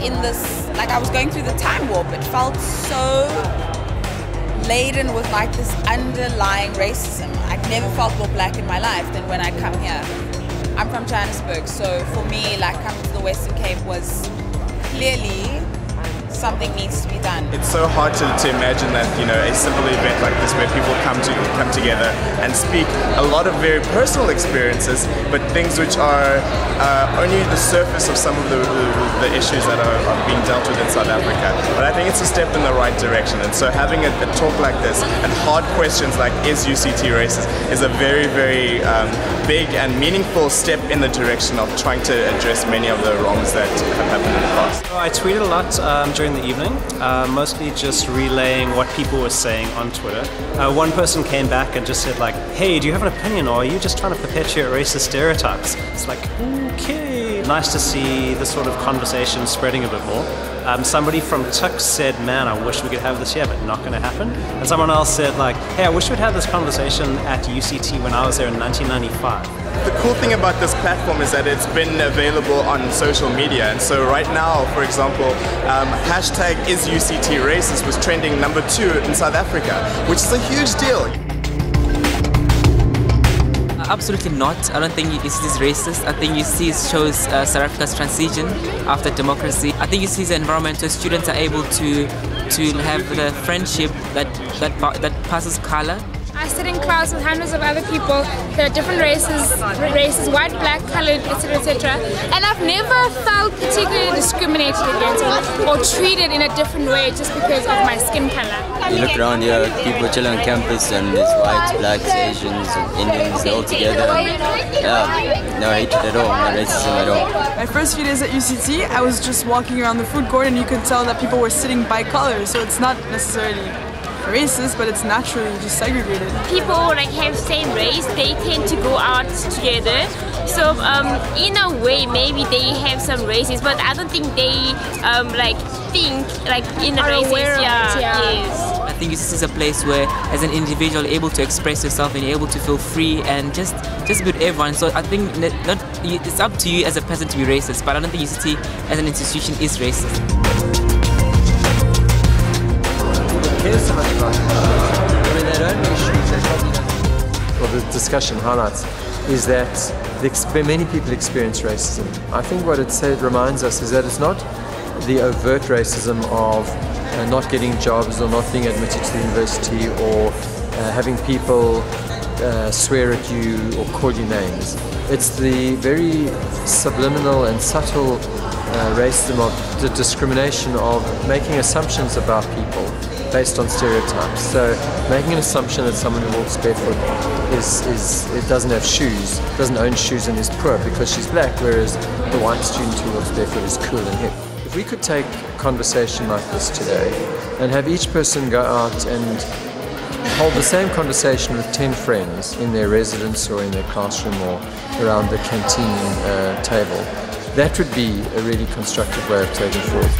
in this, like I was going through the time warp. It felt so laden with like this underlying racism. I'd never felt more black in my life than when I come here. I'm from Johannesburg, so for me, like coming to the Western Cape was clearly something needs to be done. It's so hard to imagine that, you know, a simple event like this where people come together and speak a lot of very personal experiences, but things which are only the surface of some of the issues that are being dealt with in South Africa. But I think it's a step in the right direction, and so having a talk like this and hard questions like, is UCT racist, is a very, very big and meaningful step in the direction of trying to address many of the wrongs that have happened in the past. I tweeted a lot during the evening, mostly just relaying what people were saying on Twitter. One person came back and just said like, hey, do you have an opinion, or are you just trying to perpetuate racist stereotypes? It's like, okay. Nice to see this sort of conversation spreading a bit more. Somebody from Tux said, man, I wish we could have this here, but not going to happen. And someone else said like, hey, I wish we'd had this conversation at UCT when I was there in 1995. The cool thing about this platform is that it's been available on social media, and so right now, for example, hashtag #IsUCTRacist was trending #2 in South Africa, which is a huge deal. Absolutely not. I don't think UCT is racist. I think UCT shows South Africa's transition after democracy. I think UCT is an environment where students are able to have the friendship that passes color. I sit in class with hundreds of other people that are different races, white, black, colored, etc., etc. And I've never felt particularly discriminated against or treated in a different way just because of my skin color. You look around here, people chilling on campus, and there's whites, blacks, Asians, and Indians, they're all together. And, yeah, no hatred at all, no racism at all. My first few days at UCT, I was just walking around the food court, and you could tell that people were sitting by color, so it's not necessarily racist, but it's naturally just segregated. People like have same race, they tend to go out together. So in a way, maybe they have some racism, but I don't think they think in a racist. Yes. I think this is a place where, as an individual, you're able to express yourself and you're able to feel free and just be with everyone. So I think it's up to you as a person to be racist, but I don't think UCT as an institution is racist. Well, the discussion highlights is that many people experience racism. I think what it reminds us is that it's not the overt racism of not getting jobs or not being admitted to the university or having people swear at you or call you names. It's the very subliminal and subtle racism of the discrimination of making assumptions about people based on stereotypes. So making an assumption that someone who walks barefoot doesn't have shoes, doesn't own shoes, and is poor because she's black, whereas the white student who walks barefoot is cool and hip. If we could take a conversation like this today and have each person go out and hold the same conversation with 10 friends in their residence or in their classroom or around the canteen table, that would be a really constructive way of taking forward.